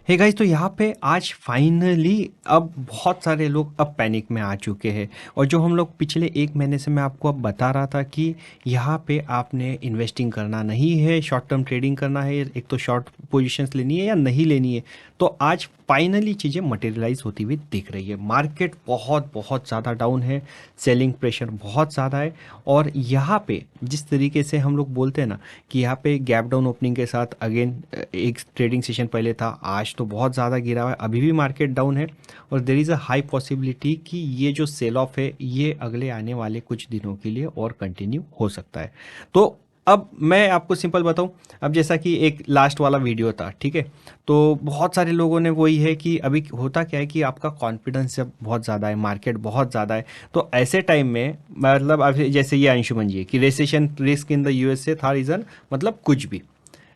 Hey guys, तो यहाँ पे आज फाइनली अब बहुत सारे लोग अब पैनिक में आ चुके हैं। और जो हम लोग पिछले एक महीने से मैं आपको अब बता रहा था कि यहाँ पे आपने इन्वेस्टिंग करना नहीं है, शॉर्ट टर्म ट्रेडिंग करना है, एक तो शॉर्ट पोजीशंस लेनी है या नहीं लेनी है। तो आज फाइनली चीज़ें मटेरियलाइज होती हुई दिख रही है। मार्केट बहुत बहुत ज़्यादा डाउन है, सेलिंग प्रेशर बहुत ज़्यादा है। और यहाँ पे जिस तरीके से हम लोग बोलते हैं ना कि यहाँ पे गैप डाउन ओपनिंग के साथ अगेन एक ट्रेडिंग सेशन पहले था, आज तो बहुत ज़्यादा गिरा हुआ है, अभी भी मार्केट डाउन है। और there is a high possibility कि ये जो सेल ऑफ है ये अगले आने वाले कुछ दिनों के लिए और कंटिन्यू हो सकता है। तो अब मैं आपको सिंपल बताऊं, अब जैसा कि एक लास्ट वाला वीडियो था, ठीक है, तो बहुत सारे लोगों ने वही है कि अभी होता क्या है कि आपका कॉन्फिडेंस जब बहुत ज़्यादा है, मार्केट बहुत ज़्यादा है, तो ऐसे टाइम में मतलब अभी जैसे ये अंशुमन जी कि recession risk in the USA था रीज़न, मतलब कुछ भी।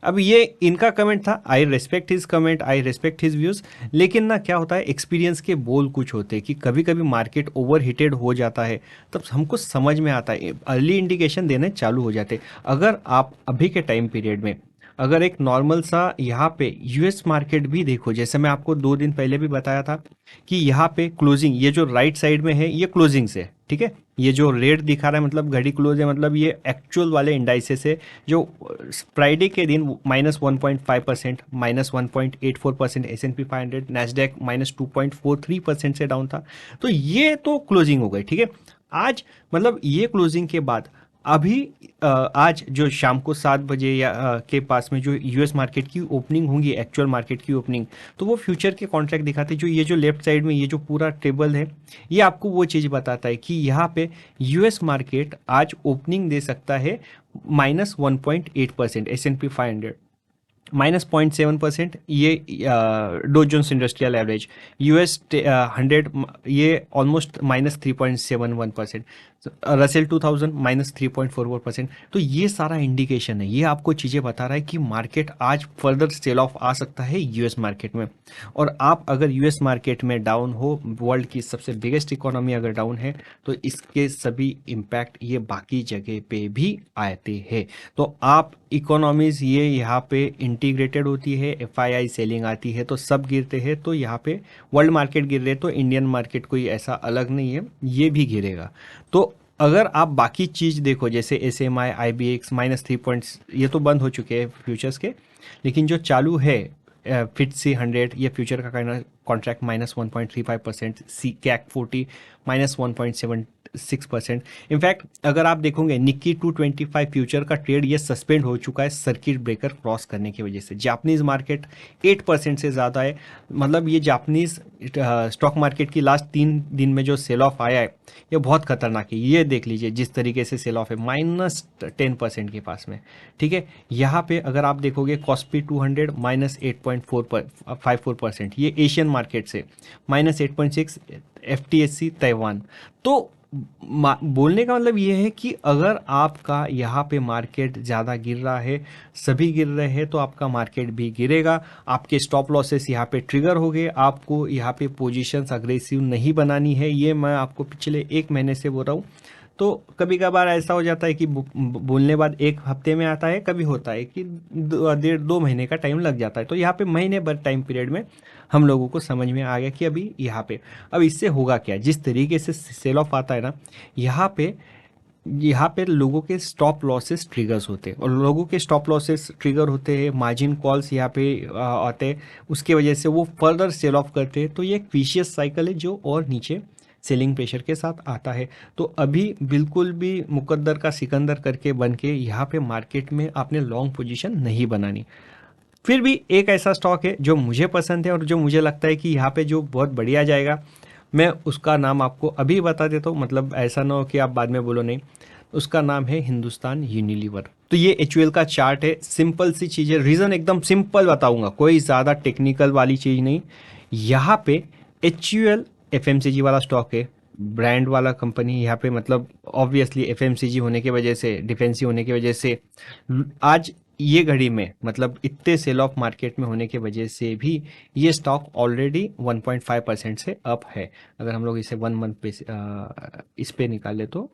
अब ये इनका कमेंट था, आई रेस्पेक्ट हिज कमेंट, आई रेस्पेक्ट हिज व्यूज़। लेकिन ना क्या होता है, एक्सपीरियंस के बोल कुछ होते हैं कि कभी कभी मार्केट ओवर हीटेड हो जाता है, तब हमको समझ में आता है, अर्ली इंडिकेशन देने चालू हो जाते हैं। अगर आप अभी के टाइम पीरियड में अगर एक नॉर्मल सा यहाँ पे यूएस मार्केट भी देखो, जैसे मैं आपको 2 दिन पहले भी बताया था कि यहाँ पे क्लोजिंग, ये जो राइट साइड में है ये क्लोजिंग से, ठीक है, ये जो रेड दिखा रहा है मतलब घड़ी क्लोज है, मतलब ये एक्चुअल वाले इंडाइसेस है जो फ्राइडे के दिन -1.5%, -1.84%, S&P 500, नैस्डैक -2.43% से डाउन था। तो ये तो क्लोजिंग हो गई, ठीक है। आज मतलब ये क्लोजिंग के बाद अभी आज जो शाम को 7 बजे या के पास में जो यूएस मार्केट की ओपनिंग होंगी, एक्चुअल मार्केट की ओपनिंग, तो वो फ्यूचर के कॉन्ट्रैक्ट दिखाते हैं। जो ये जो लेफ्ट साइड में ये जो पूरा टेबल है, ये आपको वो चीज़ बताता है कि यहाँ पे यूएस मार्केट आज ओपनिंग दे सकता है -1.8%, S&P 500 -0.7%, ये Dow Jones industrial average, US 100 ये ऑलमोस्ट -3.71%, रसेल 2000 -3.44%। तो ये सारा इंडिकेशन है, ये आपको चीज़ें बता रहा है कि मार्केट आज फर्दर सेल ऑफ आ सकता है यूएस मार्केट में। और आप अगर यूएस मार्केट में डाउन हो, वर्ल्ड की सबसे बिगेस्ट इकोनॉमी अगर डाउन है, तो इसके सभी इम्पैक्ट ये बाकी जगह पे भी आते हैं। तो आप इकोनॉमीज ये यहाँ पे इंटीग्रेटेड होती है, एफआईआई सेलिंग आती है तो सब गिरते हैं। तो यहाँ पे वर्ल्ड मार्केट गिर रहे तो इंडियन मार्केट कोई ऐसा अलग नहीं है, ये भी गिरेगा। तो अगर आप बाकी चीज़ देखो, जैसे SMI IBX -3 ये तो बंद हो चुके हैं फ्यूचर्स के, लेकिन जो चालू है FTSE 100 ये फ्यूचर का कॉन्ट्रैक्ट -1.35%, सी कैक 40 -1.76%। इनफैक्ट अगर आप देखोगे निक्की 225 फ्यूचर का ट्रेड ये सस्पेंड हो चुका है सर्किट ब्रेकर क्रॉस करने की वजह से। जापानीज मार्केट 8% से ज़्यादा है, मतलब ये जापानीज स्टॉक मार्केट की लास्ट 3 दिन में जो सेल ऑफ आया है ये बहुत खतरनाक है। ये देख लीजिए जिस तरीके से सेल ऑफ है, -10% के पास में, ठीक है। यहाँ पे अगर आप देखोगे कॉस्पी 200 -8.54%, ये एशियन मार्केट से -8.6, FTSE ताइवान। तो बोलने का मतलब ये है कि अगर आपका यहाँ पे मार्केट ज़्यादा गिर रहा है, सभी गिर रहे हैं, तो आपका मार्केट भी गिरेगा। आपके स्टॉप लॉसेस यहाँ पे ट्रिगर हो गए, आपको यहाँ पे पोजीशंस अग्रेसिव नहीं बनानी है, ये मैं आपको पिछले एक महीने से बोल रहा हूँ। तो कभी कभार ऐसा हो जाता है कि बोलने बाद एक हफ्ते में आता है, कभी होता है कि 1.5-2 महीने का टाइम लग जाता है। तो यहाँ पे महीने भर टाइम पीरियड में हम लोगों को समझ में आ गया कि अभी यहाँ पे, अब इससे होगा क्या, जिस तरीके से सेल ऑफ आता है ना, यहाँ पे लोगों के स्टॉप लॉसेस ट्रिगर्स होते हैं, और लोगों के स्टॉप लॉसेस ट्रिगर होते हैं, मार्जिन कॉल्स यहाँ पे आते हैं, उसके वजह से वो फर्दर सेल ऑफ करते हैं। तो ये एक विशियस साइकिल है जो और नीचे सेलिंग प्रेशर के साथ आता है। तो अभी बिल्कुल भी मुकद्दर का सिकंदर करके बन के यहाँ पे मार्केट में आपने लॉन्ग पोजीशन नहीं बनानी। फिर भी एक ऐसा स्टॉक है जो मुझे पसंद है और जो मुझे लगता है कि यहाँ पे जो बहुत बढ़िया जाएगा, मैं उसका नाम आपको अभी बता देता हूँ, मतलब ऐसा ना हो कि आप बाद में बोलो नहीं। उसका नाम है हिंदुस्तान यूनिलीवर। तो ये एचयूएल का चार्ट है, सिंपल सी चीज़ है, रीज़न एकदम सिंपल बताऊंगा, कोई ज़्यादा टेक्निकल वाली चीज़ नहीं। यहाँ पे एचयूएल एफएमसीजी वाला स्टॉक है, ब्रांड वाला कंपनी यहाँ पे, मतलब ऑब्वियसली एफएमसीजी होने की वजह से, डिफेंसिव होने की वजह से आज ये घड़ी में, मतलब इतने सेल ऑफ मार्केट में होने की वजह से भी ये स्टॉक ऑलरेडी 1.5% से अप है। अगर हम लोग इसे 1 मंथ पे इस पे निकाले तो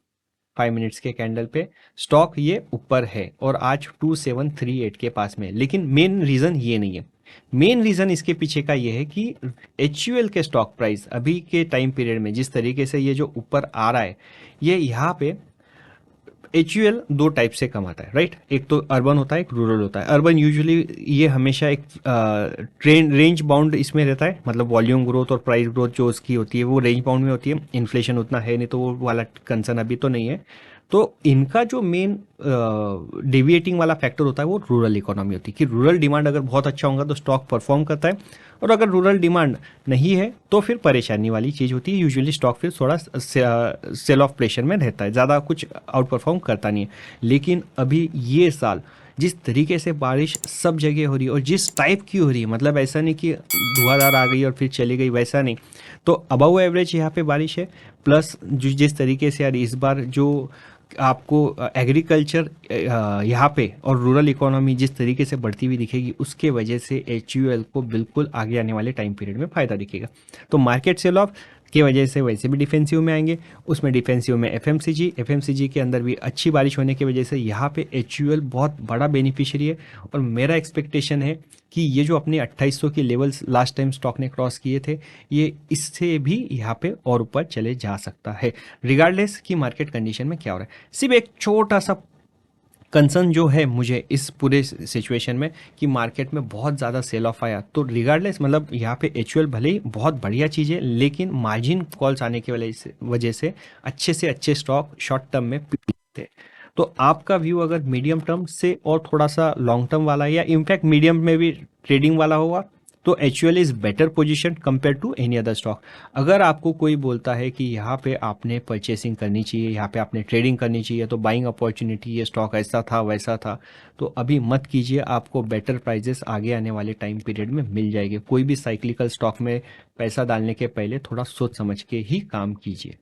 5 मिनट्स के कैंडल पे स्टॉक ये ऊपर है और आज 2738 के पास में। लेकिन मेन रीज़न ये नहीं है, मेन रीज़न इसके पीछे का ये है कि HUL के स्टॉक प्राइस अभी के टाइम पीरियड में जिस तरीके से ये जो ऊपर आ रहा है, ये यहाँ पे HUL दो टाइप से कमाता है, राइट। एक तो अर्बन होता है, एक रूरल होता है। अर्बन यूजुअली ये हमेशा एक ट्रेन रेंज बाउंड इसमें रहता है, मतलब वॉल्यूम ग्रोथ और प्राइस ग्रोथ जो उसकी होती है वो रेंज बाउंड में होती है। इन्फ्लेशन उतना है नहीं तो वो वाला कंसर्न अभी तो नहीं है। तो इनका जो मेन डेविएटिंग वाला फैक्टर होता है वो रूरल इकोनॉमी होती है, कि रूरल डिमांड अगर बहुत अच्छा होगा तो स्टॉक परफॉर्म करता है, और अगर रूरल डिमांड नहीं है तो फिर परेशानी वाली चीज़ होती है। यूजुअली स्टॉक फिर थोड़ा सेल ऑफ प्रेशर में रहता है, ज़्यादा कुछ आउट परफॉर्म करता नहीं है। लेकिन अभी ये साल जिस तरीके से बारिश सब जगह हो रही है और जिस टाइप की हो रही है, मतलब ऐसा नहीं कि धुआंधार आ गई और फिर चली गई, वैसा नहीं। तो अबव एवरेज यहाँ पे बारिश है, प्लस जिस तरीके से यार इस बार जो आपको एग्रीकल्चर यहाँ पे और रूरल इकोनॉमी जिस तरीके से बढ़ती हुई दिखेगी, उसके वजह से HUL को बिल्कुल आगे आने वाले टाइम पीरियड में फ़ायदा दिखेगा। तो मार्केट सेल ऑफ की वजह से वैसे भी डिफेंसिव में आएंगे, उसमें डिफेंसिव में FMCG के अंदर भी अच्छी बारिश होने की वजह से यहाँ पे HUL बहुत बड़ा बेनिफिशियरी है। और मेरा एक्सपेक्टेशन है कि ये जो अपने 2800 के लेवल्स लास्ट टाइम स्टॉक ने क्रॉस किए थे, ये इससे भी यहाँ पे और ऊपर चले जा सकता है, रिगार्डलेस कि मार्केट कंडीशन में क्या हो रहा है। सिर्फ एक छोटा सा कंसर्न जो है मुझे इस पूरे सिचुएशन में, कि मार्केट में बहुत ज़्यादा सेल ऑफ आया, तो रिगार्डलेस मतलब यहाँ पे HUL भले ही बहुत बढ़िया चीज़ है, लेकिन मार्जिन कॉल्स आने की वजह से अच्छे स्टॉक शॉर्ट टर्म में पीते। तो आपका व्यू अगर मीडियम टर्म से और थोड़ा सा लॉन्ग टर्म वाला, या इनफैक्ट मीडियम में भी ट्रेडिंग वाला होगा, तो HUL is better position compare to any other stock. अगर आपको कोई बोलता है कि यहाँ पे आपने परचेसिंग करनी चाहिए, यहाँ पे आपने ट्रेडिंग करनी चाहिए, तो बाइंग अपॉर्चुनिटी, ये स्टॉक ऐसा था वैसा था, तो अभी मत कीजिए। आपको बेटर प्राइजेस आगे आने वाले टाइम पीरियड में मिल जाएंगे। कोई भी साइक्लिकल स्टॉक में पैसा डालने के पहले थोड़ा सोच समझ के ही काम कीजिए।